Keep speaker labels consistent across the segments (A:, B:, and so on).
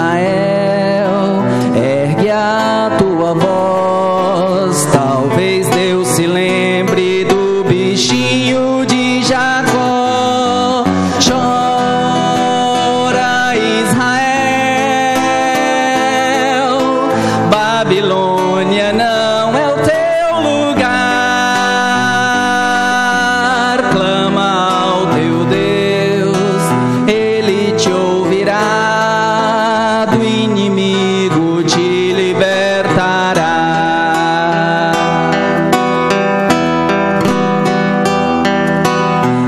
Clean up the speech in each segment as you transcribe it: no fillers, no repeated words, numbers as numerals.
A: Israel, ergue a tua voz. Talvez Deus se lembre do bichinho de Jacó. Chora, Israel, Babilônia não é o teu lugar. Clama ao teu Deus, Ele te ouvirá, do inimigo te libertará.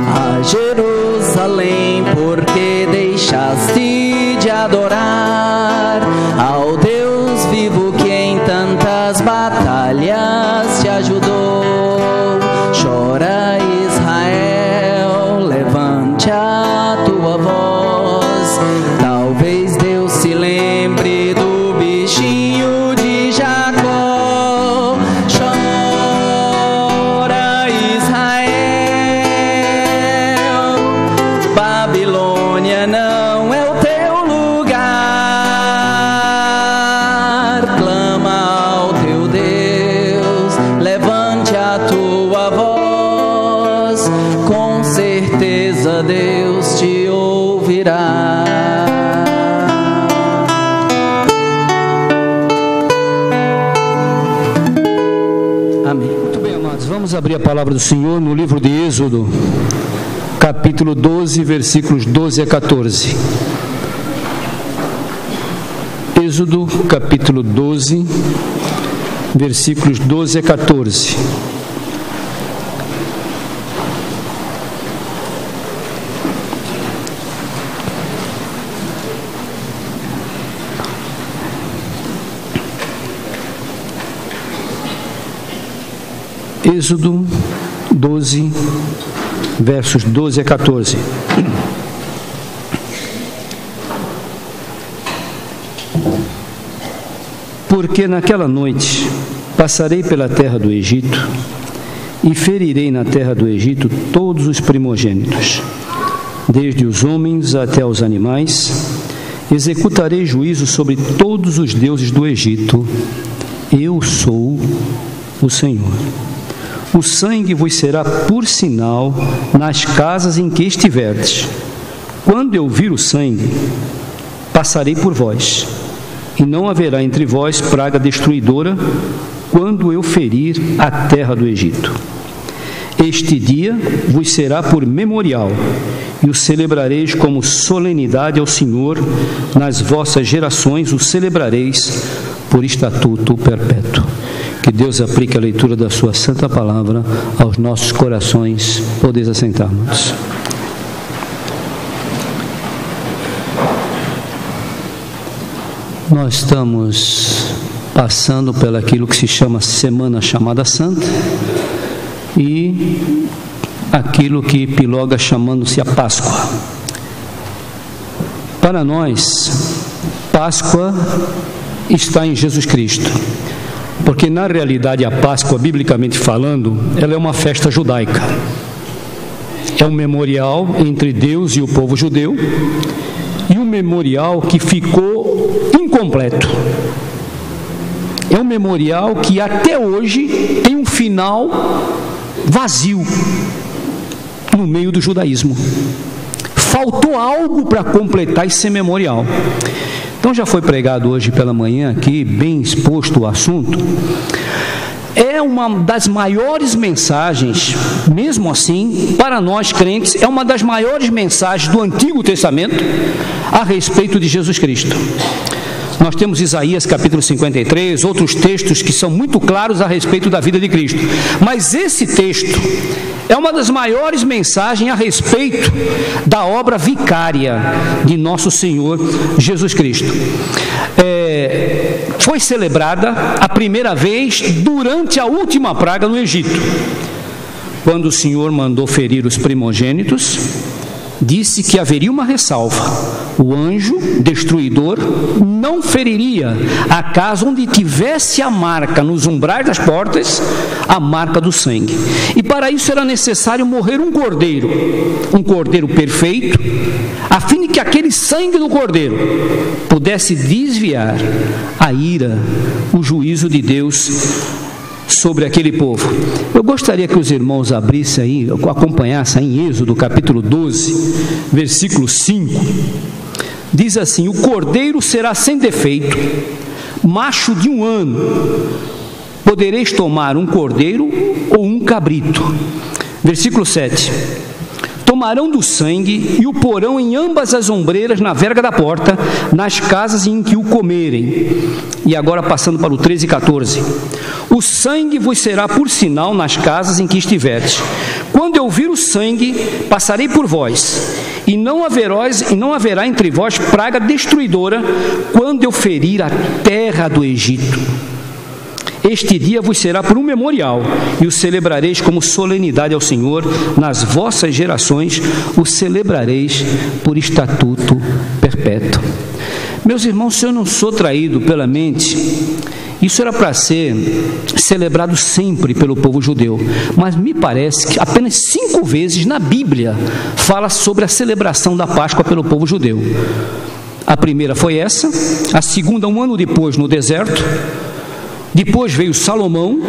A: A Jerusalém, porque deixaste de adorar ao Deus vivo que em tantas batalhas te ajudou. Chora, Israel, levante a tua voz. Talvez Deus se lembre do bichinho de Jacó. Chora, Israel, Babilônia não é o teu lugar. Clama ao teu Deus, levante a tua voz, com certeza Deus te ouvirá. Amém.
B: Muito bem, amados, vamos abrir a palavra do Senhor no livro de Êxodo, capítulo 12, versículos 12 a 14. Êxodo, capítulo 12, versículos 12 a 14. Êxodo 12, versos 12 a 14. Porque naquela noite passarei pela terra do Egito e ferirei na terra do Egito todos os primogênitos, desde os homens até os animais. Executarei juízo sobre todos os deuses do Egito. Eu sou o Senhor. O sangue vos será por sinal nas casas em que estiverdes. Quando eu vir o sangue, passarei por vós, e não haverá entre vós praga destruidora, quando eu ferir a terra do Egito. Este dia vos será por memorial, e o celebrareis como solenidade ao Senhor. Nas vossas gerações o celebrareis por estatuto perpétuo. Que Deus aplique a leitura da sua santa palavra aos nossos corações. Podeis assentar-nos. Nós estamos passando pelaquilo que se chama Semana Chamada Santa e aquilo que epiloga chamando-se a Páscoa. Para nós, Páscoa está em Jesus Cristo. Porque na realidade a Páscoa, biblicamente falando, ela é uma festa judaica. É um memorial entre Deus e o povo judeu, e um memorial que ficou incompleto. É um memorial que até hoje tem um final vazio no meio do judaísmo. Faltou algo para completar esse memorial. Então já foi pregado hoje pela manhã aqui, bem exposto o assunto. É uma das maiores mensagens, mesmo assim, para nós crentes, é uma das maiores mensagens do Antigo Testamento a respeito de Jesus Cristo. Nós temos Isaías capítulo 53, outros textos que são muito claros a respeito da vida de Cristo. Mas esse texto é uma das maiores mensagens a respeito da obra vicária de nosso Senhor Jesus Cristo. Foi celebrada a primeira vez durante a última praga no Egito, quando o Senhor mandou ferir os primogênitos disse que haveria uma ressalva: o anjo destruidor não feriria a casa onde tivesse a marca nos umbrais das portas, a marca do sangue. E para isso era necessário morrer um cordeiro perfeito, a fim de que aquele sangue do cordeiro pudesse desviar a ira, o juízo de Deus sobre aquele povo. Eu gostaria que os irmãos abrissem aí, acompanhassem em Êxodo capítulo 12, versículo 5. Diz assim: o cordeiro será sem defeito, macho de 1 ano. Podereis tomar um cordeiro ou um cabrito. Versículo 7. Tomarão do sangue e o porão em ambas as ombreiras na verga da porta, nas casas em que o comerem. E agora passando para o 13 e 14. O sangue vos será por sinal nas casas em que estiveres. Quando eu vir o sangue, passarei por vós, e não haverá entre vós praga destruidora, quando eu ferir a terra do Egito. Este dia vos será por um memorial, e o celebrareis como solenidade ao Senhor. Nas vossas gerações o celebrareis por estatuto perpétuo. Meus irmãos, se eu não sou traído pela mente, isso era para ser celebrado sempre pelo povo judeu. Mas me parece que apenas 5 vezes na Bíblia fala sobre a celebração da Páscoa pelo povo judeu. A primeira foi essa, a segunda 1 ano depois no deserto. Depois veio Salomão,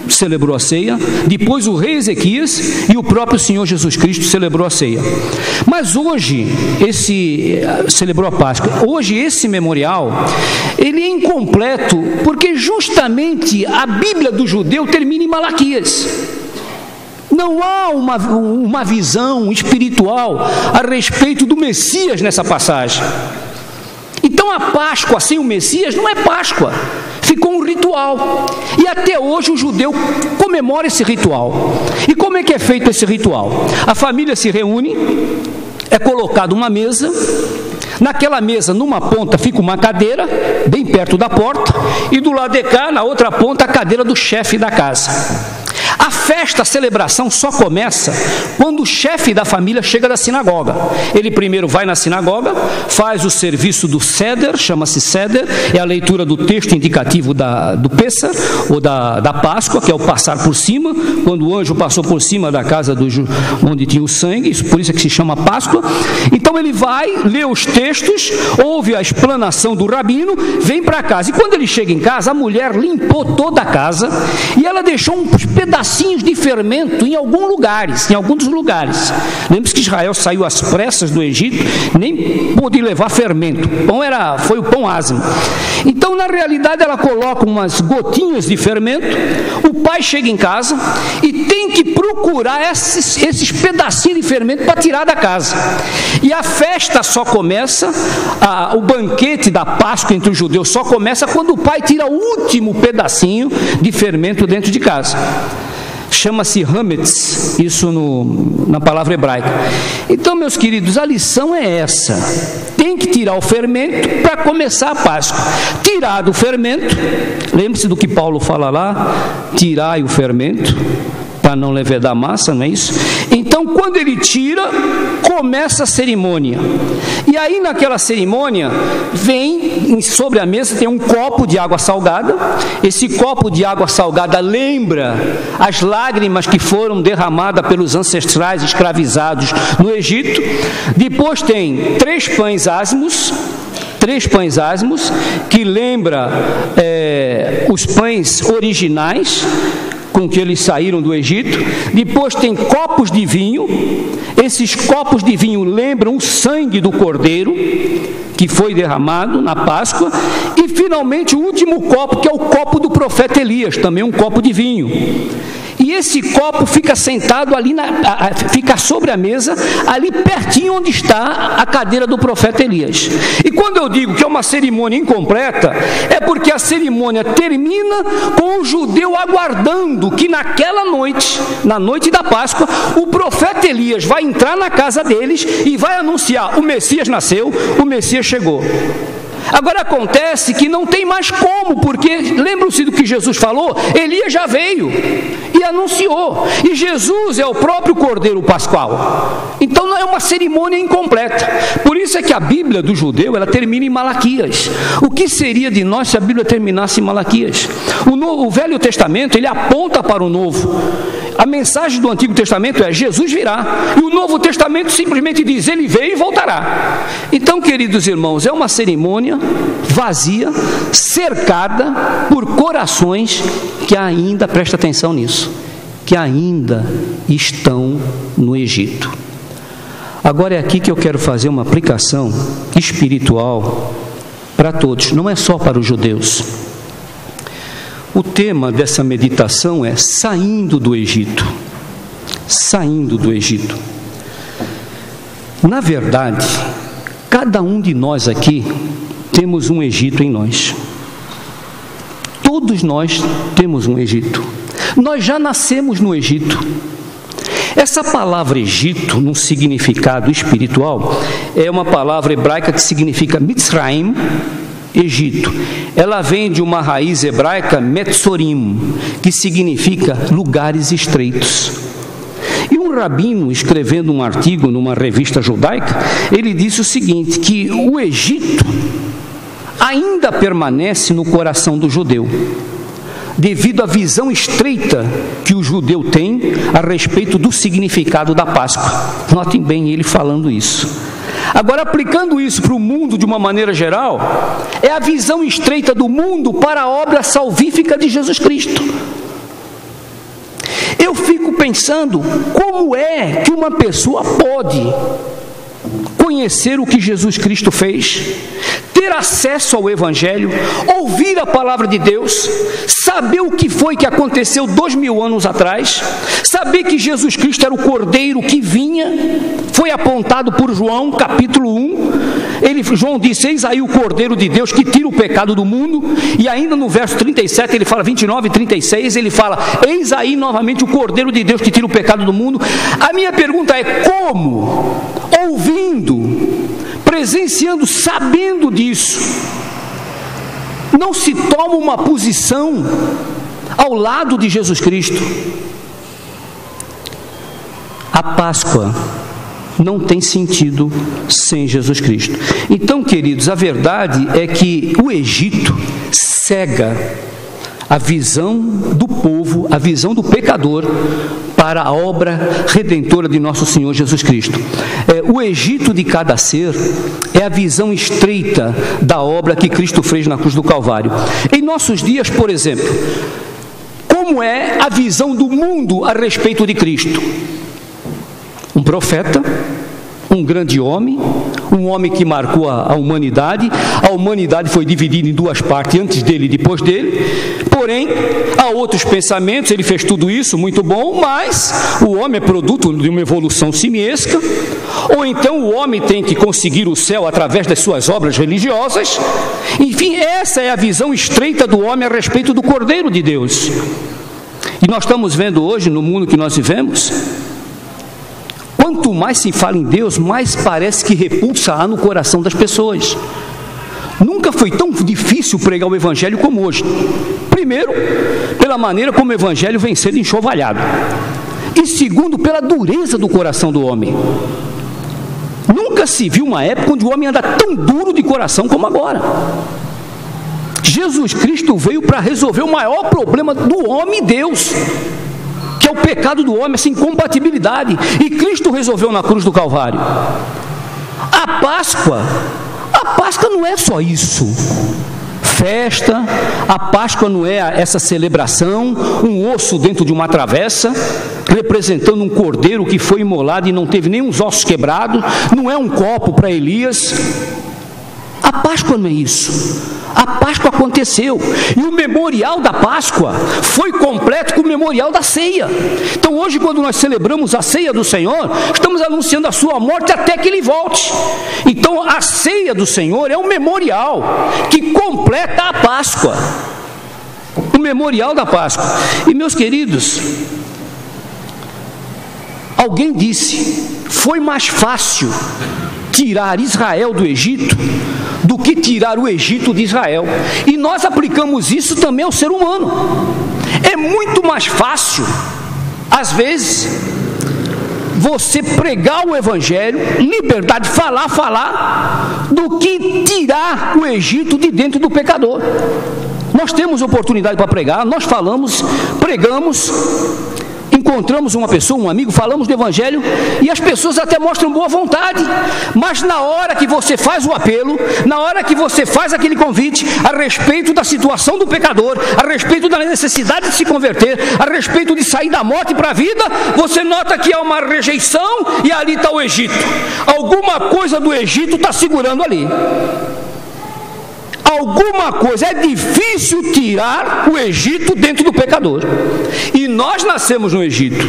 B: celebrou a ceia. Depois o rei Ezequias e o próprio Senhor Jesus Cristo celebrou a ceia. Mas hoje, celebrou a Páscoa. Hoje esse memorial, ele é incompleto, porque justamente a Bíblia do judeu termina em Malaquias. Não há uma visão espiritual a respeito do Messias nessa passagem. Então a Páscoa sem o Messias não é Páscoa. Ficou um ritual, e até hoje o judeu comemora esse ritual. E como é que é feito esse ritual? A família se reúne, é colocada uma mesa, naquela mesa, numa ponta fica uma cadeira, bem perto da porta, e do lado de cá, na outra ponta, a cadeira do chefe da casa. A festa, a celebração só começa quando o chefe da família chega da sinagoga. Ele primeiro vai na sinagoga, faz o serviço do Seder, chama-se Seder, é a leitura do texto indicativo do Pêssar, ou da Páscoa, que é o passar por cima, quando o anjo passou por cima da casa onde tinha o sangue, por isso é que se chama Páscoa. Então ele vai, lê os textos, ouve a explanação do rabino, vem para casa. E quando ele chega em casa, a mulher limpou toda a casa, e ela deixou uns pedacinhos de fermento em alguns lugares. Lembre-se que Israel saiu às pressas do Egito, nem pôde levar fermento. Foi o pão ázimo. Então, na realidade, ela coloca umas gotinhas de fermento. O pai chega em casa e tem que procurar esses pedacinhos de fermento para tirar da casa. E a festa só começa, o banquete da Páscoa entre os judeus só começa quando o pai tira o último pedacinho de fermento dentro de casa. Chama-se hametz, isso na palavra hebraica. Então, meus queridos, a lição é essa: tem que tirar o fermento para começar a Páscoa. Tirado o fermento, lembre-se do que Paulo fala lá: tirai o fermento para não levedar a massa, não é isso? Então, quando ele tira, começa a cerimônia. E aí, naquela cerimônia, sobre a mesa tem um copo de água salgada. Esse copo de água salgada lembra as lágrimas que foram derramadas pelos ancestrais escravizados no Egito. Depois tem 3 pães ázimos, que lembra os pães originais com que eles saíram do Egito. Depois tem copos de vinho. Esses copos de vinho lembram o sangue do cordeiro que foi derramado na Páscoa. E finalmente o último copo, que é o copo do profeta Elias, também um copo de vinho. E esse copo fica sentado ali, fica sobre a mesa, ali pertinho onde está a cadeira do profeta Elias. E quando eu digo que é uma cerimônia incompleta, é porque a cerimônia termina com o judeu aguardando que naquela noite, na noite da Páscoa, o profeta Elias vai entrar na casa deles e vai anunciar: o Messias nasceu, o Messias chegou. Agora acontece que não tem mais como, porque lembram-se do que Jesus falou? Elias já veio e anunciou, e Jesus é o próprio Cordeiro Pascual. Então não é uma cerimônia incompleta. Por isso é que a Bíblia do judeu, ela termina em Malaquias. O que seria de nós se a Bíblia terminasse em Malaquias? O Velho Testamento, ele aponta para o Novo. A mensagem do Antigo Testamento é: Jesus virá, e o Novo Testamento simplesmente diz: ele veio e voltará. Então, queridos irmãos, é uma cerimônia vazia, cercada por corações que ainda, presta atenção nisso, que ainda estão no Egito. Agora é aqui que eu quero fazer uma aplicação espiritual para todos, não é só para os judeus. O tema dessa meditação é saindo do Egito. Saindo do Egito. Na verdade, cada um de nós aqui temos um Egito em nós. Todos nós temos um Egito. Nós já nascemos no Egito. Essa palavra Egito, num significado espiritual, é uma palavra hebraica que significa Mitzrayim, Egito. Ela vem de uma raiz hebraica Metzorim, que significa lugares estreitos. E um rabino, escrevendo um artigo numa revista judaica, ele disse o seguinte, que o Egito ainda permanece no coração do judeu, devido à visão estreita que o judeu tem a respeito do significado da Páscoa. Notem bem ele falando isso. Agora, aplicando isso para o mundo de uma maneira geral, é a visão estreita do mundo para a obra salvífica de Jesus Cristo. Eu fico pensando, como é que uma pessoa pode conhecer o que Jesus Cristo fez, ter acesso ao Evangelho, ouvir a palavra de Deus, saber o que foi que aconteceu 2000 anos atrás, saber que Jesus Cristo era o Cordeiro que vinha, foi apontado por João, capítulo 1, João disse: eis aí o Cordeiro de Deus que tira o pecado do mundo, e ainda no verso 37, ele fala, 29 e 36, ele fala, eis aí novamente o Cordeiro de Deus que tira o pecado do mundo. A minha pergunta é, como? Ouvindo, presenciando, sabendo disso, não se toma uma posição ao lado de Jesus Cristo? A Páscoa não tem sentido sem Jesus Cristo. Então, queridos, a verdade é que o Egito cega a visão do povo, a visão do pecador para a obra redentora de nosso Senhor Jesus Cristo. O Egito de cada ser é a visão estreita da obra que Cristo fez na cruz do Calvário. Em nossos dias, por exemplo, como é a visão do mundo a respeito de Cristo? Um profeta, um grande homem, um homem que marcou a humanidade foi dividida em duas partes, antes dele e depois dele, porém, há outros pensamentos, ele fez tudo isso, muito bom, mas o homem é produto de uma evolução simiesca, ou então o homem tem que conseguir o céu através das suas obras religiosas. Enfim, essa é a visão estreita do homem a respeito do Cordeiro de Deus. E nós estamos vendo hoje, no mundo que nós vivemos, quanto mais se fala em Deus, mais parece que repulsa há no coração das pessoas. Nunca foi tão difícil pregar o Evangelho como hoje. Primeiro, pela maneira como o Evangelho vem sendo enxovalhado. E segundo, pela dureza do coração do homem. Nunca se viu uma época onde o homem anda tão duro de coração como agora. Jesus Cristo veio para resolver o maior problema do homem e Deus, que é o pecado do homem, essa incompatibilidade, e Cristo resolveu na cruz do Calvário. A Páscoa não é só isso, festa, a Páscoa não é essa celebração, um osso dentro de uma travessa, representando um cordeiro que foi imolado e não teve nem os ossos quebrados, não é um copo para Elias. A Páscoa não é isso. A Páscoa aconteceu, e o memorial da Páscoa foi completo com o memorial da ceia. Então hoje, quando nós celebramos a ceia do Senhor, estamos anunciando a sua morte até que Ele volte. Então a ceia do Senhor é um memorial que completa a Páscoa, o memorial da Páscoa. E meus queridos, alguém disse, foi mais fácil tirar Israel do Egito do que tirar o Egito de Israel. E nós aplicamos isso também ao ser humano. É muito mais fácil, às vezes, você pregar o Evangelho, liberdade, falar, do que tirar o Egito de dentro do pecador. Nós temos oportunidade para pregar, nós falamos, pregamos, encontramos uma pessoa, um amigo, falamos do Evangelho, e as pessoas até mostram boa vontade, mas na hora que você faz o apelo, na hora que você faz aquele convite a respeito da situação do pecador, a respeito da necessidade de se converter, a respeito de sair da morte para a vida, você nota que há uma rejeição, e ali está o Egito. Alguma coisa do Egito está segurando ali. Alguma coisa, é difícil tirar o Egito dentro do pecador. E nós nascemos no Egito,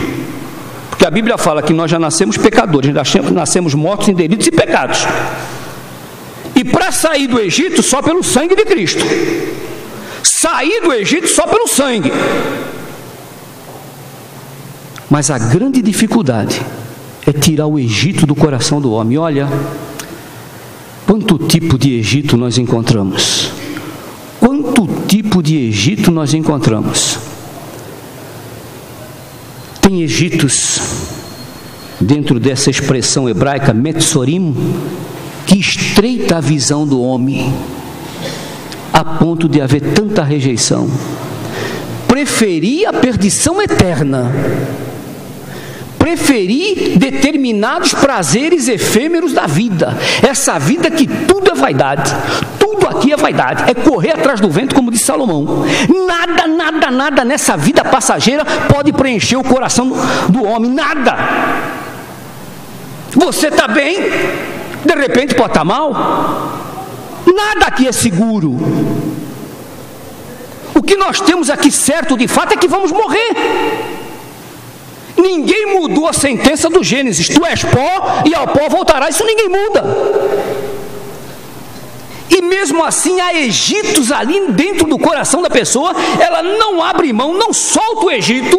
B: porque a Bíblia fala que nós já nascemos pecadores, nascemos mortos em delitos e pecados. E para sair do Egito, só pelo sangue de Cristo. Sair do Egito só pelo sangue. Mas a grande dificuldade é tirar o Egito do coração do homem. Olha, quanto tipo de Egito nós encontramos? Quanto tipo de Egito nós encontramos? Tem Egitos, dentro dessa expressão hebraica, Metzorim, que estreita a visão do homem, a ponto de haver tanta rejeição. Preferir a perdição eterna, preferir determinados prazeres efêmeros da vida, essa vida que tudo é vaidade, tudo aqui é vaidade, é correr atrás do vento, como disse Salomão. Nada nessa vida passageira pode preencher o coração do homem, nada. Você está bem, de repente pode estar mal, nada aqui é seguro. O que nós temos aqui certo de fato é que vamos morrer. Ninguém mudou a sentença do Gênesis: tu és pó e ao pó voltarás. Isso ninguém muda. E mesmo assim há Egitos ali dentro do coração da pessoa. Ela não abre mão, não solta o Egito.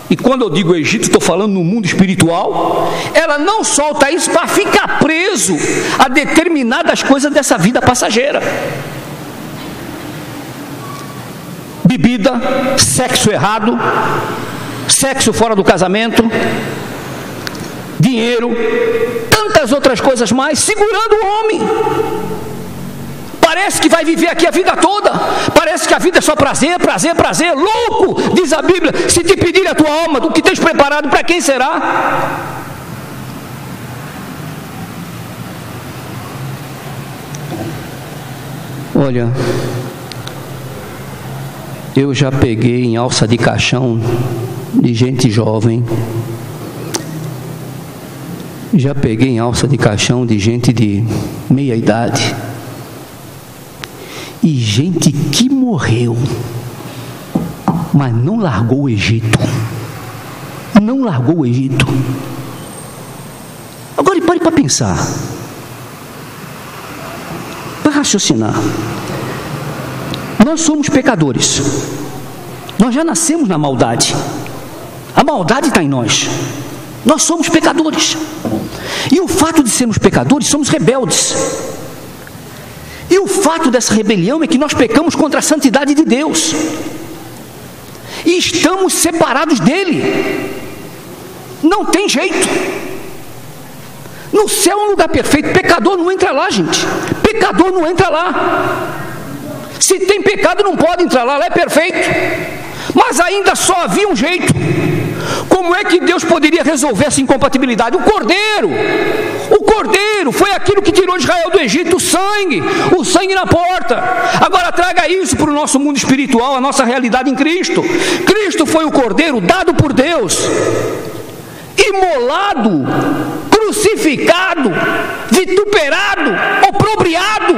B: E quando eu digo Egito, estou falando no mundo espiritual. Ela não solta isso para ficar preso a determinadas coisas dessa vida passageira. Bebida, sexo errado, sexo fora do casamento, dinheiro, tantas outras coisas mais, segurando o homem. Parece que vai viver aqui a vida toda, parece que a vida é só prazer, louco, diz a Bíblia: se te pedir a tua alma, o que tens preparado, para quem será? Olha, eu já peguei em alça de caixão de gente jovem, já peguei em alça de caixão de gente de meia idade, e gente que morreu, mas não largou o Egito, não largou o Egito. Agora pare para pensar, para raciocinar. Nós somos pecadores, nós já nascemos na maldade, a maldade está em nós, nós somos pecadores, e o fato de sermos pecadores, somos rebeldes, e o fato dessa rebelião é que nós pecamos contra a santidade de Deus, e estamos separados dele, não tem jeito. No céu é um lugar perfeito, pecador não entra lá, gente, pecador não entra lá. Se tem pecado não pode entrar lá, lá é perfeito. Mas ainda só havia um jeito. Como é que Deus poderia resolver essa incompatibilidade? O Cordeiro foi aquilo que tirou Israel do Egito, o sangue na porta. Agora traga isso para o nosso mundo espiritual, a nossa realidade em Cristo. Cristo foi o Cordeiro dado por Deus, imolado, crucificado, vituperado, oprobriado.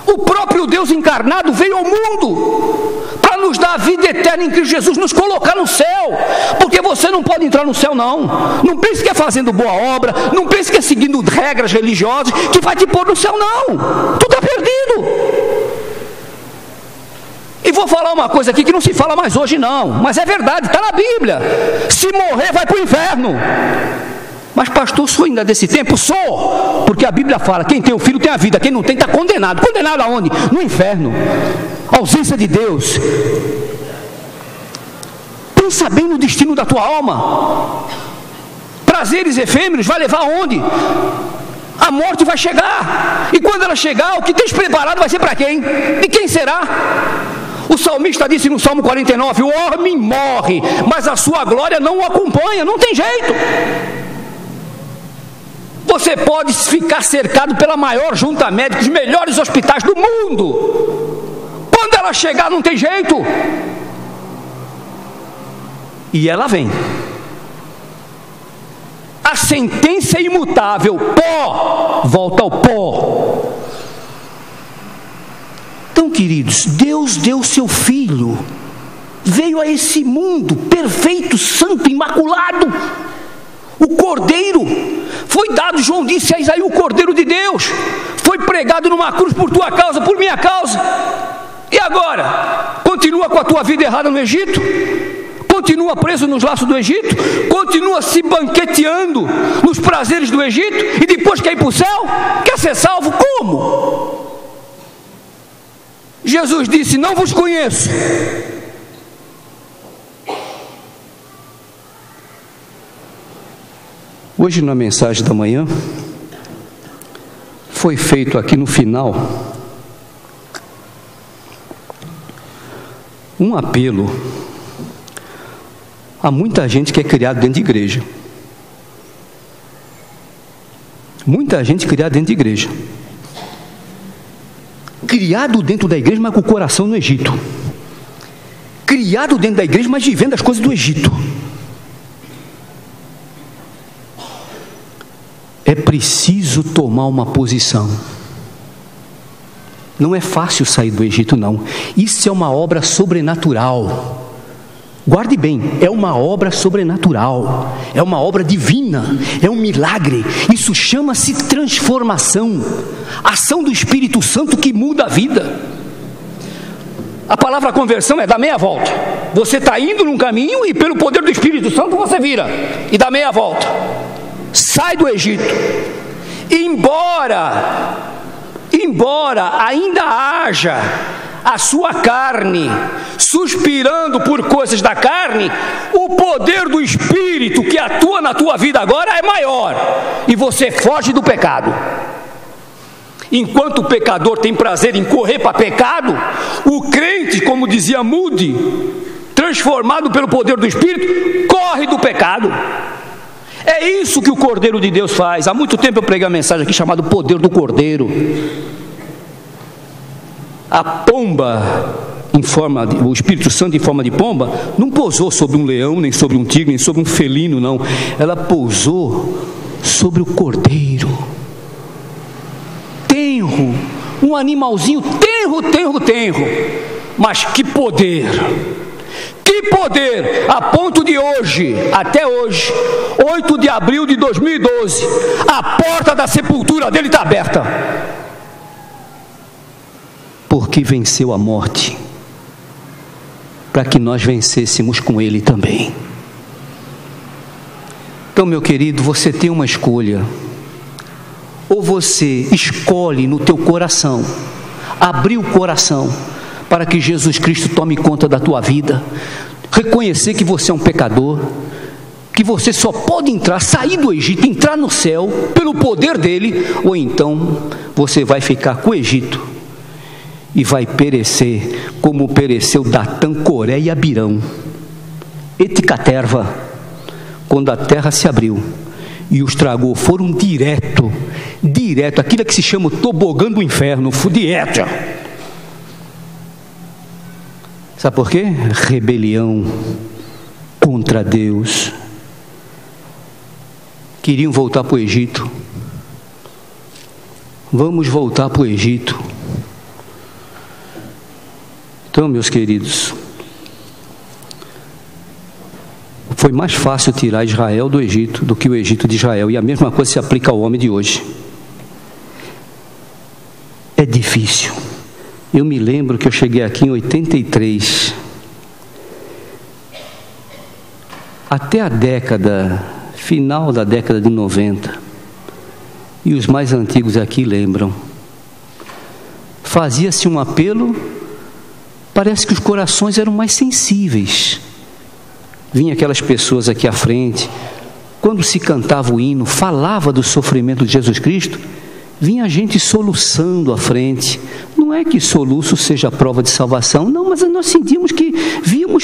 B: O próprio Deus encarnado veio ao mundo para nos dar a vida eterna em Cristo Jesus, nos colocar no céu, porque você não pode entrar no céu não pense que é fazendo boa obra, não pense que é seguindo regras religiosas que vai te pôr no céu, não, tu está perdido. E vou falar uma coisa aqui que não se fala mais hoje não, mas é verdade, está na Bíblia: se morrer vai para o inferno. Mas pastor, sou ainda desse tempo? Sou, porque a Bíblia fala, quem tem o filho tem a vida, quem não tem está condenado. Condenado aonde? No inferno. Ausência de Deus. Pensa bem no destino da tua alma. Prazeres efêmeros vai levar aonde? A morte vai chegar, e quando ela chegar, o que tens preparado vai ser para quem? E quem será? O salmista disse no Salmo 49, o homem morre, mas a sua glória não o acompanha, não tem jeito. Você pode ficar cercado pela maior junta médica, os melhores hospitais do mundo, quando ela chegar não tem jeito, e ela vem. A sentença é imutável, pó, volta ao pó. Então, queridos, Deus deu seu Filho, veio a esse mundo perfeito, santo, imaculado. O Cordeiro foi dado, João disse a Isaías, o Cordeiro de Deus, foi pregado numa cruz por tua causa, por minha causa. E agora? Continua com a tua vida errada no Egito? Continua preso nos laços do Egito? Continua se banqueteando nos prazeres do Egito? E depois quer ir para o céu? Quer ser salvo? Como? Jesus disse, não vos conheço. Hoje na mensagem da manhã, foi feito aqui no final um apelo a muita gente que é criada dentro de igreja. Muita gente criada dentro de igreja. Criado dentro da igreja, mas com o coração no Egito. Criado dentro da igreja, mas vivendo as coisas do Egito. É preciso tomar uma posição. Não é fácil sair do Egito, não. Isso é uma obra sobrenatural. Guarde bem, é uma obra sobrenatural, é uma obra divina, é um milagre. Isso chama-se transformação, ação do Espírito Santo que muda a vida. A palavra conversão é dar meia volta. Você está indo num caminho e pelo poder do Espírito Santo você vira e dá meia volta. Sai do Egito. Embora ainda haja a sua carne suspirando por coisas da carne, o poder do Espírito que atua na tua vida agora é maior, e você foge do pecado. Enquanto o pecador tem prazer em correr para pecado, o crente, como dizia Moody, transformado pelo poder do Espírito, corre do pecado. É isso que o Cordeiro de Deus faz. Há muito tempo eu preguei uma mensagem aqui chamada Poder do Cordeiro. A pomba, o Espírito Santo em forma de pomba, não pousou sobre um leão, nem sobre um tigre, nem sobre um felino, não. Ela pousou sobre o Cordeiro. Tenro, um animalzinho tenro. Mas que poder! Que poder! A ponto de hoje, até hoje, 8 de abril de 2012, a porta da sepultura dele está aberta. Porque venceu a morte, para que nós vencêssemos com ele também. Então, meu querido, você tem uma escolha. Ou você escolhe no teu coração, abrir o coração, para que Jesus Cristo tome conta da tua vida, reconhecer que você é um pecador, que você só pode sair do Egito, entrar no céu, pelo poder dele, ou então você vai ficar com o Egito, e vai perecer, como pereceu Datã, Coré e Abirão, Eticaterva, quando a terra se abriu, e os tragou, foram direto, aquilo que se chama o tobogã do inferno, direto. Sabe por quê? Rebelião contra Deus. Queriam voltar para o Egito. Vamos voltar para o Egito. Então, meus queridos, foi mais fácil tirar Israel do Egito do que o Egito de Israel, e a mesma coisa se aplica ao homem de hoje. É difícil. Eu me lembro que eu cheguei aqui em 83. Até a década final da década de 90, e os mais antigos aqui lembram, fazia-se um apelo, parece que os corações eram mais sensíveis. Vinha aquelas pessoas aqui à frente, quando se cantava o hino, falava do sofrimento de Jesus Cristo, vinha gente soluçando à frente. Não é que soluço seja prova de salvação, não, mas nós víamos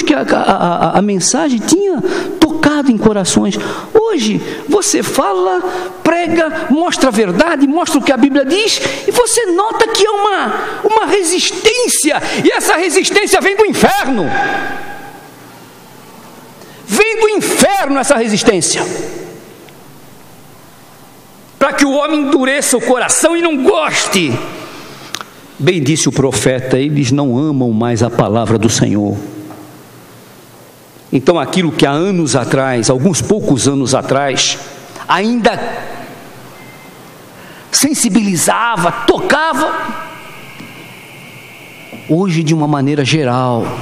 B: que a mensagem tinha tocado em corações. Hoje, você fala, prega, mostra a verdade, mostra o que a Bíblia diz, e você nota que é uma resistência, e essa resistência vem do inferno. Vem do inferno essa resistência, para que o homem endureça o coração e não goste. Bem disse o profeta, eles não amam mais a palavra do Senhor. Então aquilo que há anos atrás, alguns poucos anos atrás, ainda sensibilizava, tocava, hoje de uma maneira geral,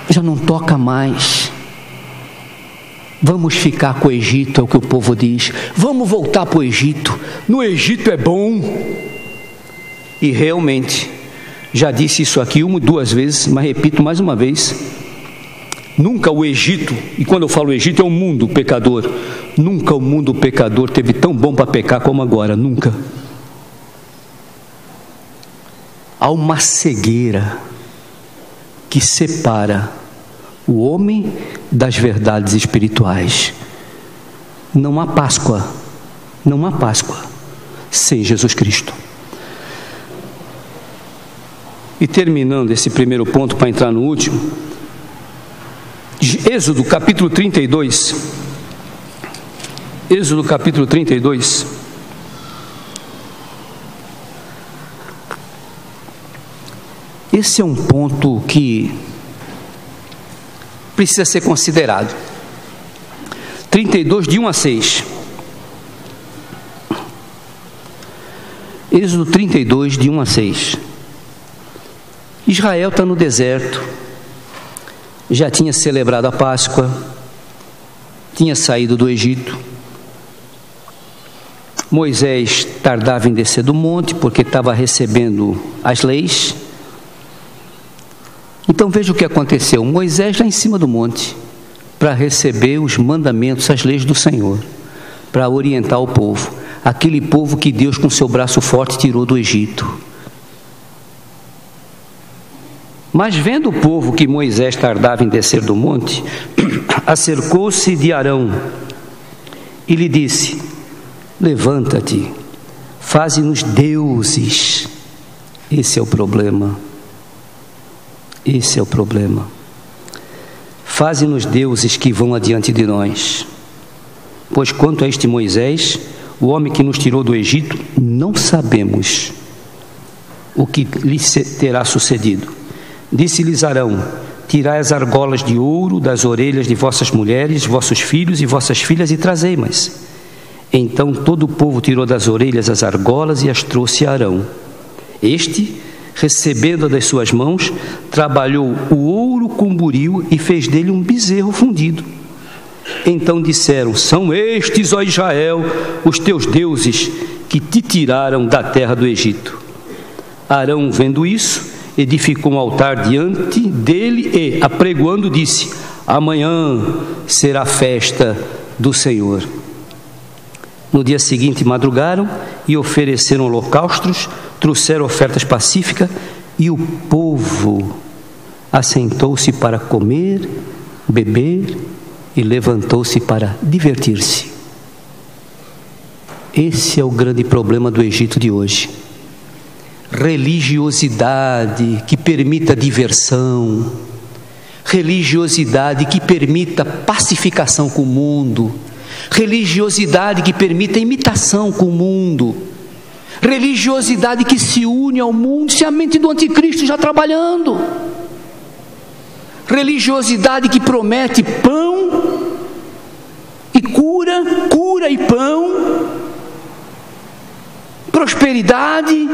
B: já não toca mais. Vamos ficar com o Egito, é o que o povo diz. Vamos voltar para o Egito. No Egito é bom. E realmente, já disse isso aqui 1 ou 2 vezes, mas repito mais uma vez. Nunca o Egito, e quando eu falo Egito é o mundo pecador, nunca o mundo pecador teve tão bom para pecar como agora, nunca. Há uma cegueira que separa o homem das verdades espirituais. Não há Páscoa sem Jesus Cristo. E terminando esse primeiro ponto para entrar no último, Êxodo capítulo 32. Êxodo capítulo 32. Esse é um ponto que precisa ser considerado. 32, de 1 a 6. Êxodo 32, de 1 a 6. Israel está no deserto, já tinha celebrado a Páscoa, tinha saído do Egito. Moisés tardava em descer do monte, porque estava recebendo as leis. Então veja o que aconteceu. Moisés lá em cima do monte, para receber os mandamentos, as leis do Senhor, para orientar o povo, aquele povo que Deus com seu braço forte tirou do Egito. Mas vendo o povo que Moisés tardava em descer do monte, acercou-se de Arão e lhe disse: levanta-te, faze-nos deuses. Esse é o problema. Esse é o problema. Faze-nos deuses que vão adiante de nós. Pois quanto a este Moisés, o homem que nos tirou do Egito, não sabemos o que lhe terá sucedido. Disse-lhes Arão: tirai as argolas de ouro das orelhas de vossas mulheres, vossos filhos e vossas filhas, e trazei-mas. Então todo o povo tirou das orelhas as argolas e as trouxe a Arão. Este, recebendo-a das suas mãos, trabalhou o ouro com buril e fez dele um bezerro fundido. Então disseram: são estes, ó Israel, os teus deuses que te tiraram da terra do Egito. Arão, vendo isso, edificou um altar diante dele e, apregoando, disse: amanhã será festa do Senhor. No dia seguinte madrugaram e ofereceram holocaustos, trouxeram ofertas pacíficas, e o povo assentou-se para comer, beber e levantou-se para divertir-se. Esse é o grande problema do Egito de hoje. Religiosidade que permita diversão, religiosidade que permita pacificação com o mundo, religiosidade que permita imitação com o mundo, religiosidade que se une ao mundo, se a mente do anticristo já trabalhando, religiosidade que promete pão e cura e pão, prosperidade.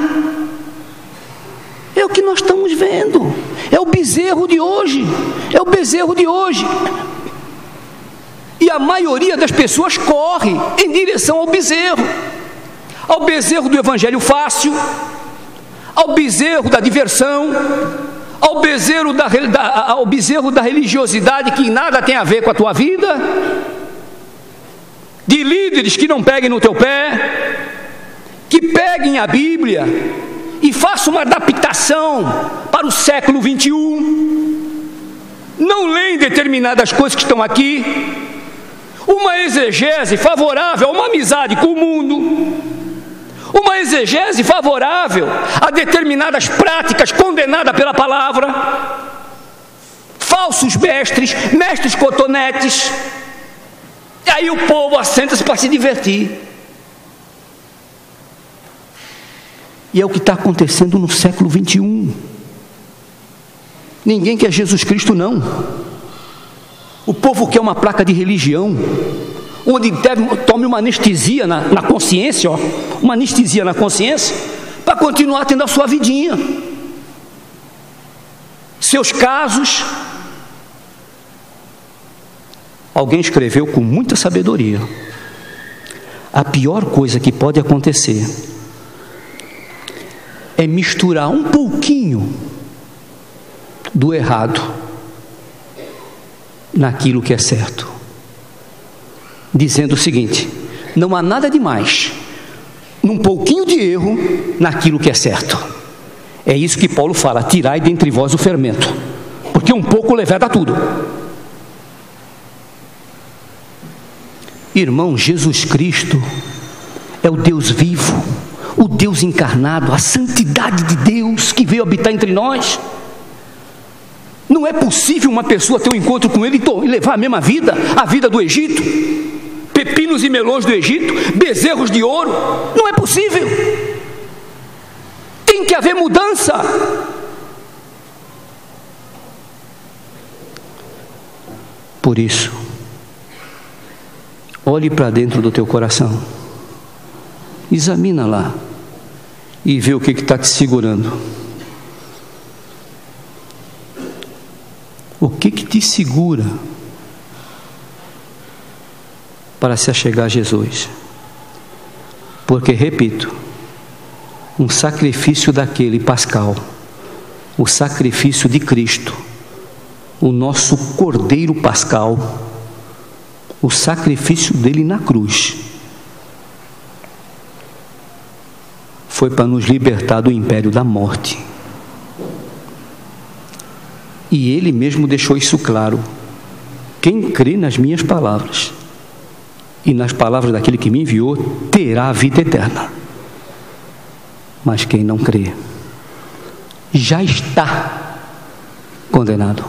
B: É o que nós estamos vendo, é o bezerro de hoje, é o bezerro de hoje. E a maioria das pessoas corre em direção ao bezerro do evangelho fácil, ao bezerro da diversão, ao bezerro da religiosidade que nada tem a ver com a tua vida, de líderes que não peguem no teu pé, que peguem a Bíblia e façam uma adaptação para o século 21, não leem determinadas coisas que estão aqui, uma exegese favorável a uma amizade com o mundo, uma exegese favorável a determinadas práticas condenadas pela palavra, falsos mestres cotonetes, e aí o povo assenta-se para se divertir. E é o que está acontecendo no século 21. Ninguém quer Jesus Cristo, não. O povo quer uma placa de religião, onde tome uma anestesia na consciência, uma anestesia na consciência, para continuar tendo a sua vidinha, seus casos. Alguém escreveu com muita sabedoria: a pior coisa que pode acontecer é misturar um pouquinho do errado naquilo que é certo, dizendo o seguinte: não há nada demais num pouquinho de erro naquilo que é certo. É isso que Paulo fala: tirai dentre vós o fermento, porque um pouco leveda tudo. Irmão, Jesus Cristo é o Deus vivo, o Deus encarnado, a santidade de Deus que veio habitar entre nós. Não é possível uma pessoa ter um encontro com Ele e levar a mesma vida, a vida do Egito, pepinos e melões do Egito, bezerros de ouro. Não é possível. Tem que haver mudança. Por isso, olhe para dentro do teu coração, examina lá e vê o que está te segurando. O que te segura para se achegar a Jesus? Porque, repito, um sacrifício daquele pascal, o sacrifício de Cristo, o nosso Cordeiro pascal, o sacrifício dele na cruz, foi para nos libertar do império da morte. E ele mesmo deixou isso claro: quem crê nas minhas palavras e nas palavras daquele que me enviou terá a vida eterna, mas quem não crê já está condenado.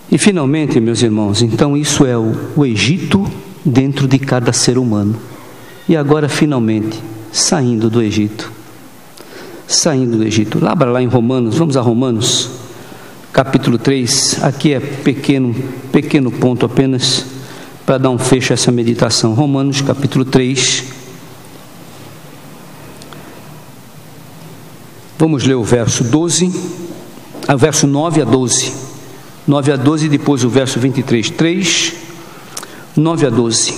B: E finalmente, meus irmãos, então isso é o Egito dentro de cada ser humano. E agora, finalmente, saindo do Egito. Abra lá em Romanos, vamos a Romanos, capítulo 3, aqui é pequeno ponto apenas, para dar um fecho a essa meditação. Romanos, capítulo 3, vamos ler o verso 9 a 12, 9 a 12 e depois o verso 23, 3, 9 a 12.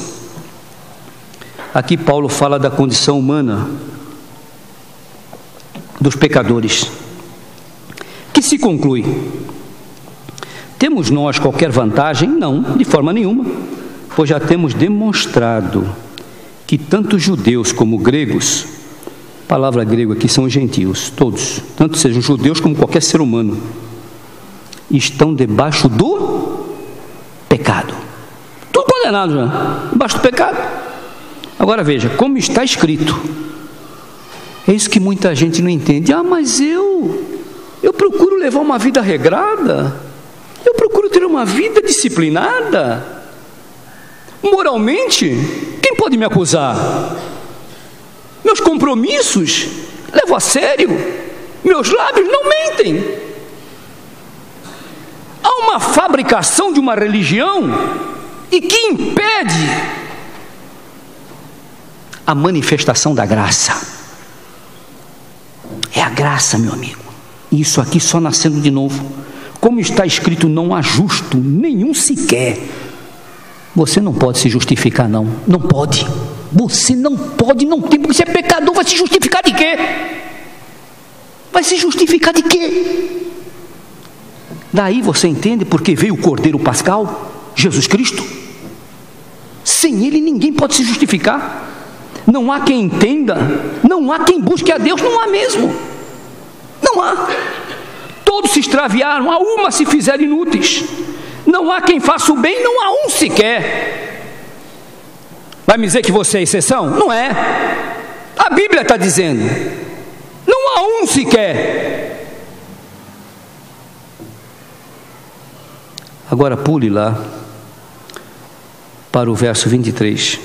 B: Aqui Paulo fala da condição humana dos pecadores. Que se conclui: temos nós qualquer vantagem? Não, de forma nenhuma, pois já temos demonstrado que tanto judeus como gregos, a palavra grego aqui são gentios, todos, tanto sejam judeus como qualquer ser humano, estão debaixo do pecado. Tudo condenado já, debaixo do pecado. Agora veja, como está escrito. É isso que muita gente não entende. Mas eu procuro levar uma vida regrada, eu procuro ter uma vida disciplinada, moralmente, quem pode me acusar? Meus compromissos levo a sério, meus lábios não mentem. Há uma fabricação de uma religião e que impede a manifestação da graça. É a graça, meu amigo. Isso aqui só nascendo de novo. como está escrito, não há justo nenhum sequer. Você não pode se justificar, não. Não pode. Você não pode, não tem, porque você é pecador, vai se justificar de quê? Vai se justificar de quê? Daí você entende porque veio o Cordeiro Pascal, Jesus Cristo. Sem ele ninguém pode se justificar. Não há quem entenda, não há quem busque a Deus, não há mesmo. Não há. Todos se extraviaram, a uma se fizeram inúteis. Não há quem faça o bem, não há um sequer. Vai me dizer que você é exceção? Não é. A Bíblia está dizendo, não há um sequer. Agora pule lá para o verso 23.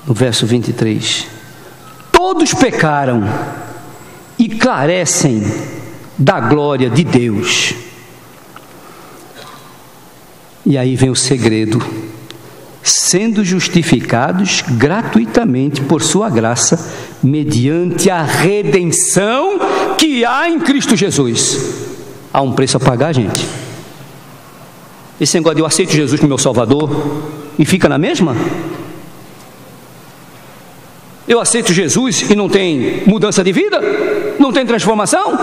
B: No verso 23. Todos pecaram e carecem da glória de Deus. E aí vem o segredo: sendo justificados gratuitamente por sua graça, mediante a redenção que há em Cristo Jesus. Há um preço a pagar, gente. Esse negócio de eu aceito Jesus como meu Salvador e fica na mesma? Eu aceito Jesus e não tem mudança de vida? Não tem transformação?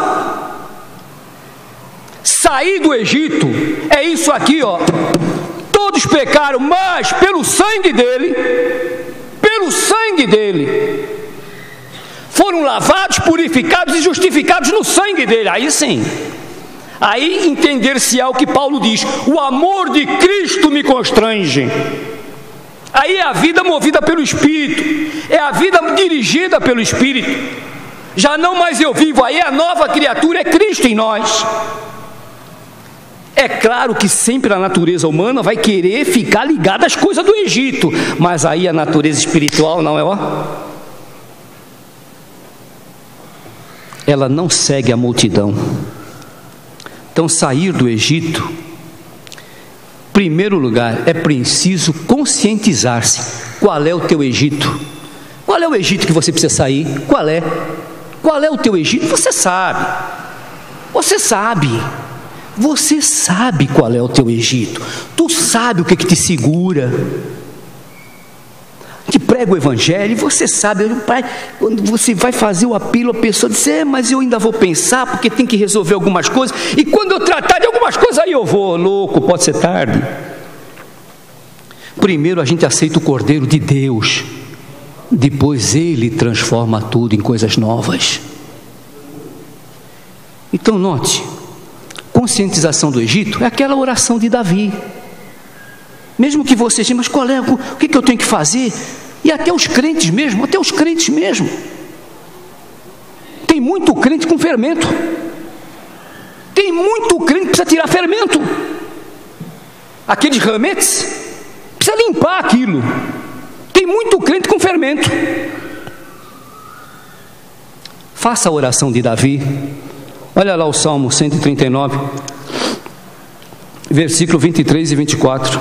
B: Sair do Egito é isso aqui, ó. Todos pecaram, mas pelo sangue dele, foram lavados, purificados e justificados no sangue dele. Aí sim, aí entender-se-á o que Paulo diz: o amor de Cristo me constrange. Aí é a vida movida pelo Espírito, é a vida dirigida pelo Espírito. Já não mais eu vivo, aí a nova criatura é Cristo em nós. É claro que sempre a natureza humana vai querer ficar ligada às coisas do Egito, mas aí a natureza espiritual não é, ó. Ela não segue a multidão. Então, sair do Egito, em primeiro lugar, é preciso conscientizar-se. Qual é o teu Egito? Qual é o Egito que você precisa sair? Qual é? Qual é o teu Egito? Você sabe. Você sabe. Você sabe qual é o teu Egito. Tu sabe o que te segura. Que prega o Evangelho, você sabe, pai, quando você vai fazer o apelo, a pessoa diz: mas eu ainda vou pensar, porque tem que resolver algumas coisas, e quando eu tratar de algumas coisas, aí eu vou, louco, pode ser tarde. Primeiro a gente aceita o Cordeiro de Deus, depois ele transforma tudo em coisas novas. Então note, conscientização do Egito é aquela oração de Davi. Mesmo que você diga: mas qual é, o que eu tenho que fazer? E até os crentes mesmo, tem muito crente com fermento, tem muito crente que precisa tirar fermento, aqueles rametes, precisa limpar aquilo, tem muito crente com fermento. Faça a oração de Davi. Olha lá o Salmo 139, versículo 23 e 24.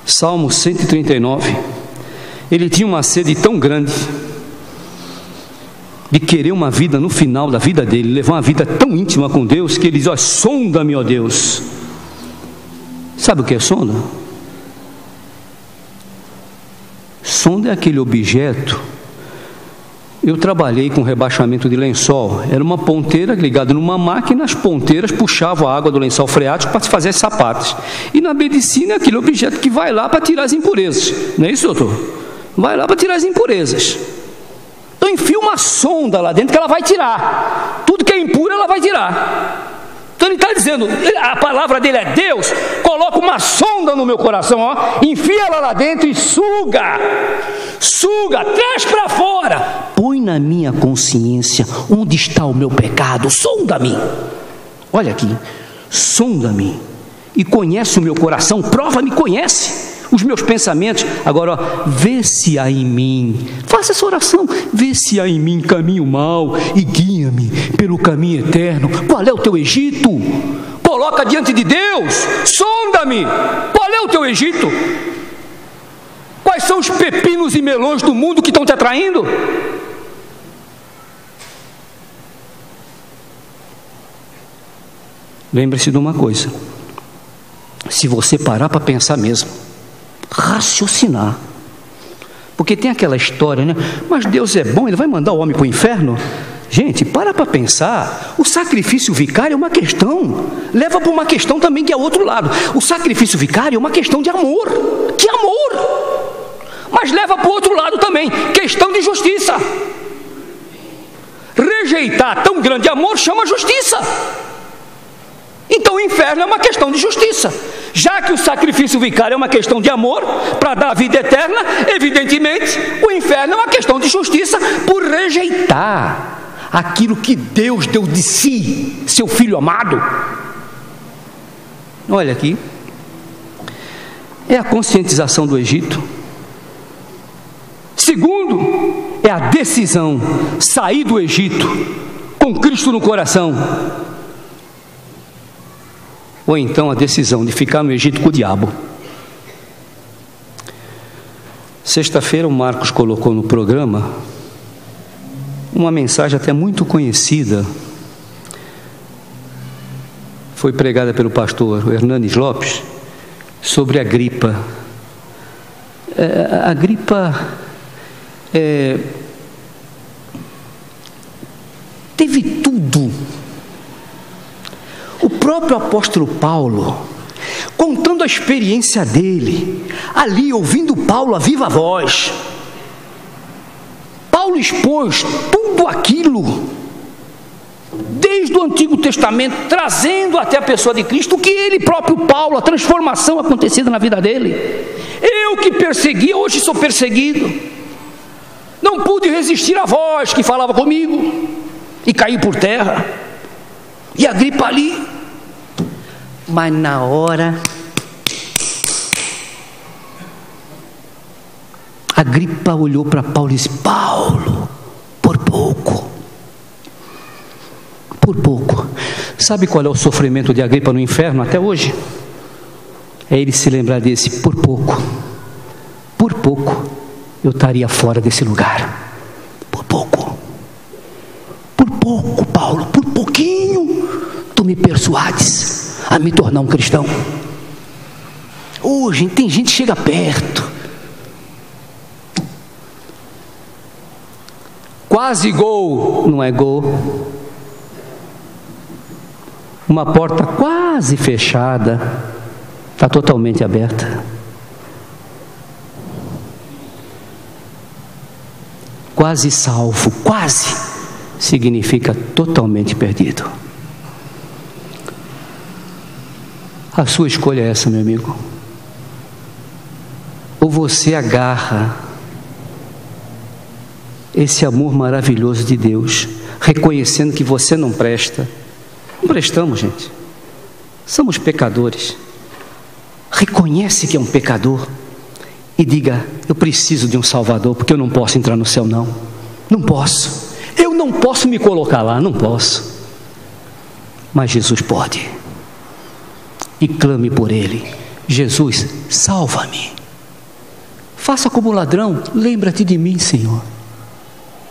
B: Salmo 139. Ele tinha uma sede tão grande de querer uma vida no final da vida dele, levar uma vida tão íntima com Deus, que ele diz: ó, sonda-me, ó Deus. Sabe o que é sonda? Sonda é aquele objeto. Eu trabalhei com rebaixamento de lençol. Era uma ponteira ligada numa máquina, as ponteiras puxavam a água do lençol freático para se fazer as sapatas. E na medicina é aquele objeto que vai lá para tirar as impurezas. Não é isso, doutor? Vai lá para tirar as impurezas. Então enfia uma sonda lá dentro que ela vai tirar. Tudo que é impuro ela vai tirar. Então ele está dizendo, a palavra dele é Deus, coloca uma sonda no meu coração, ó, enfia ela lá dentro e suga, traz para fora, põe na minha consciência onde está o meu pecado, sonda-me, olha aqui, sonda-me e conhece o meu coração, prova-me, conhece os meus pensamentos. Agora, ó, vê se há em mim, faça essa oração, vê se há em mim caminho mau e guia-me pelo caminho eterno. Qual é o teu Egito? Coloca diante de Deus, sonda-me, qual é o teu Egito? Quais são são os pepinos e melões do mundo que estão te atraindo? Lembre-se de uma coisa: se você parar para pensar mesmo, raciocinar, porque tem aquela história, né? Mas Deus é bom, Ele vai mandar o homem para o inferno? Gente, para pensar. O sacrifício vicário é uma questão, leva para uma questão também que é outro lado. O sacrifício vicário é uma questão de amor. Que amor! Mas leva para o outro lado também, questão de justiça. Rejeitar tão grande amor chama justiça. Então o inferno é uma questão de justiça. Já que o sacrifício vicário é uma questão de amor, para dar a vida eterna, evidentemente, o inferno é uma questão de justiça por rejeitar aquilo que Deus deu de si, seu Filho amado. Olha aqui, é a conscientização do Egito. Segundo, é a decisão, sair do Egito com Cristo no coração. Ou então a decisão de ficar no Egito com o diabo. Sexta-feira o Marcos colocou no programa uma mensagem até muito conhecida. Foi pregada pelo pastor Hernanes Lopes sobre a gripa. A gripa teve tudo. O próprio apóstolo Paulo, contando a experiência dele, ali ouvindo Paulo a viva voz, Paulo expôs tudo aquilo, desde o Antigo Testamento, trazendo até a pessoa de Cristo, o que ele próprio Paulo, a transformação acontecida na vida dele. Eu que perseguia, hoje sou perseguido. Não pude resistir à voz que falava comigo, e caí por terra. E a gripe ali. Mas na hora, a gripa olhou para Paulo e disse: Paulo, por pouco. Sabe qual é o sofrimento de Agripa no inferno até hoje? É ele se lembrar desse: por pouco eu estaria fora desse lugar. Por pouco, Paulo, por pouquinho tu me persuades a me tornar um cristão. Hoje tem gente que chega perto, quase gol, não é gol. Uma porta quase fechada está totalmente aberta. Quase salvo, quase significa totalmente perdido. A sua escolha é essa, meu amigo. Ou você agarra esse amor maravilhoso de Deus, reconhecendo que você não presta. Não prestamos, gente. Somos pecadores. Reconhece que é um pecador e diga: eu preciso de um Salvador, porque eu não posso entrar no céu, não. Não posso. Eu não posso me colocar lá, não posso. Mas Jesus pode. E clame por Ele: Jesus, salva-me. Faça como ladrão: lembra-te de mim, Senhor.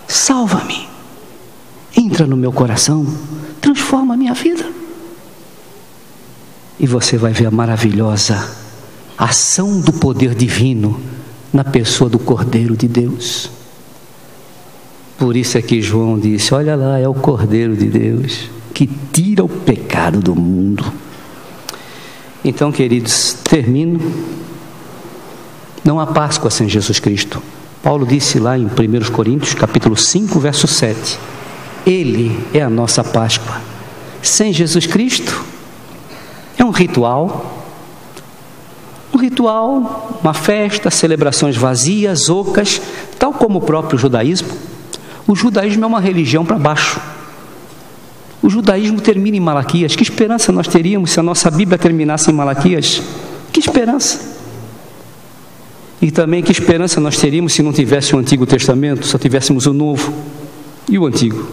B: Salva-me. Entra no meu coração, transforma a minha vida. E você vai ver a maravilhosa ação do poder divino na pessoa do Cordeiro de Deus. Por isso é que João disse: olha lá, é o Cordeiro de Deus que tira o pecado do mundo. Então, queridos, termino. Não há Páscoa sem Jesus Cristo. Paulo disse lá em 1 Coríntios, capítulo 5, verso 7. Ele é a nossa Páscoa. Sem Jesus Cristo, é um ritual, uma festa, celebrações vazias, ocas, tal como o próprio judaísmo. O judaísmo é uma religião para baixo. O judaísmo termina em Malaquias. Que esperança nós teríamos se a nossa Bíblia terminasse em Malaquias? Que esperança! E também que esperança nós teríamos se não tivesse o Antigo Testamento, só tivéssemos o Novo e o Antigo.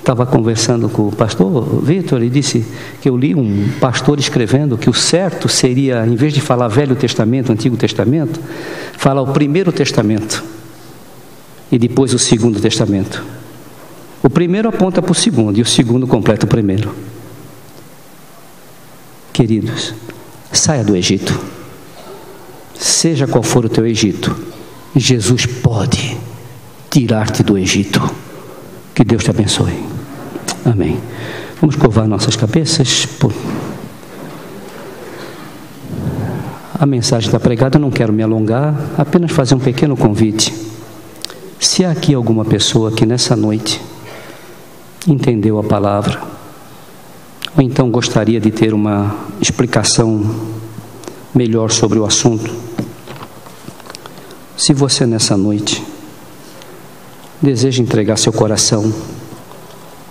B: Estava conversando com o pastor Vitor, ele disse que eu li um pastor escrevendo que o certo seria, em vez de falar Velho Testamento, Antigo Testamento, falar o Primeiro Testamento e depois o Segundo Testamento. O primeiro aponta para o segundo e o segundo completa o primeiro. Queridos, saia do Egito. Seja qual for o teu Egito, Jesus pode tirar-te do Egito. Que Deus te abençoe. Amém. Vamos curvar nossas cabeças. A mensagem está pregada, eu não quero me alongar, apenas fazer um pequeno convite. Se há aqui alguma pessoa que nessa noite entendeu a palavra, ou então gostaria de ter uma explicação melhor sobre o assunto, se você nessa noite deseja entregar seu coração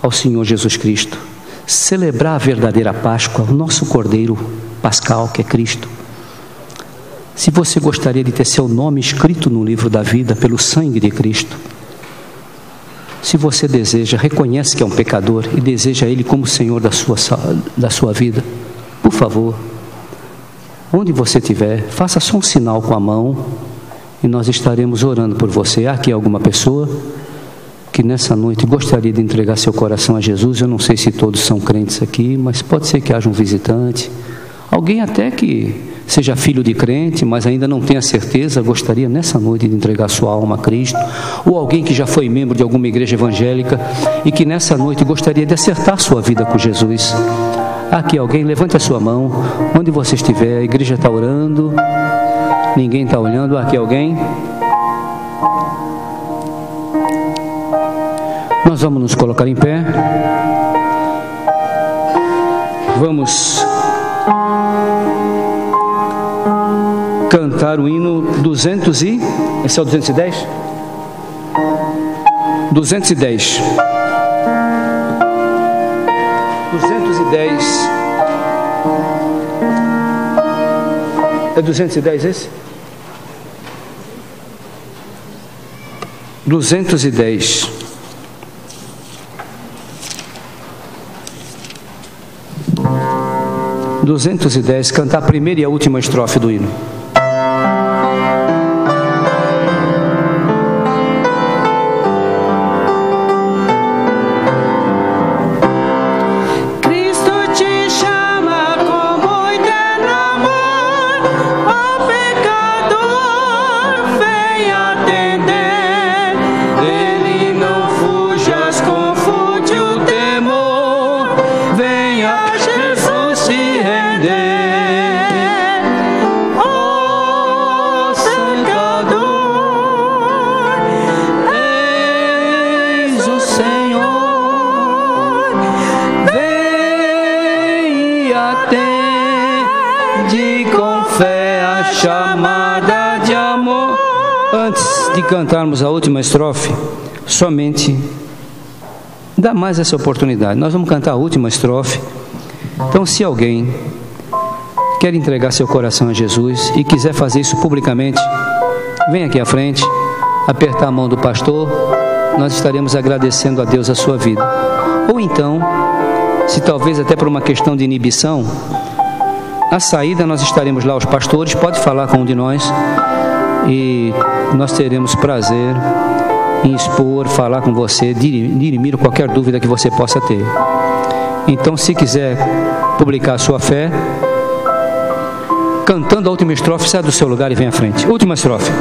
B: ao Senhor Jesus Cristo, celebrar a verdadeira Páscoa, o nosso Cordeiro Pascal, que é Cristo, se você gostaria de ter seu nome escrito no livro da vida pelo sangue de Cristo, se você deseja, reconhece que é um pecador e deseja Ele como Senhor da sua vida, por favor, onde você estiver, faça só um sinal com a mão e nós estaremos orando por você. Há aqui alguma pessoa que nessa noite gostaria de entregar seu coração a Jesus? Eu não sei se todos são crentes aqui, mas pode ser que haja um visitante, alguém até que seja filho de crente, mas ainda não tenha certeza, gostaria nessa noite de entregar sua alma a Cristo, ou alguém que já foi membro de alguma igreja evangélica e que nessa noite gostaria de acertar sua vida com Jesus. Aqui alguém, levante a sua mão, onde você estiver, a igreja está orando, ninguém está olhando. Aqui alguém? Nós vamos nos colocar em pé, vamos cantar o hino 200 e... Esse é o 210? 210. 210. É 210 esse? 210. Cantar a primeira e a última estrofe do hino. Cantarmos a última estrofe, somente dá mais essa oportunidade. Nós vamos cantar a última estrofe. Então, se alguém quer entregar seu coração a Jesus e quiser fazer isso publicamente, vem aqui à frente, apertar a mão do pastor, nós estaremos agradecendo a Deus a sua vida. Ou então, se talvez até por uma questão de inibição, à saída nós estaremos lá, os pastores, pode falar com um de nós e nós teremos prazer em expor, falar com você, dirimir qualquer dúvida que você possa ter. Então, se quiser publicar a sua fé, cantando a última estrofe, sai do seu lugar e vem à frente. Última estrofe.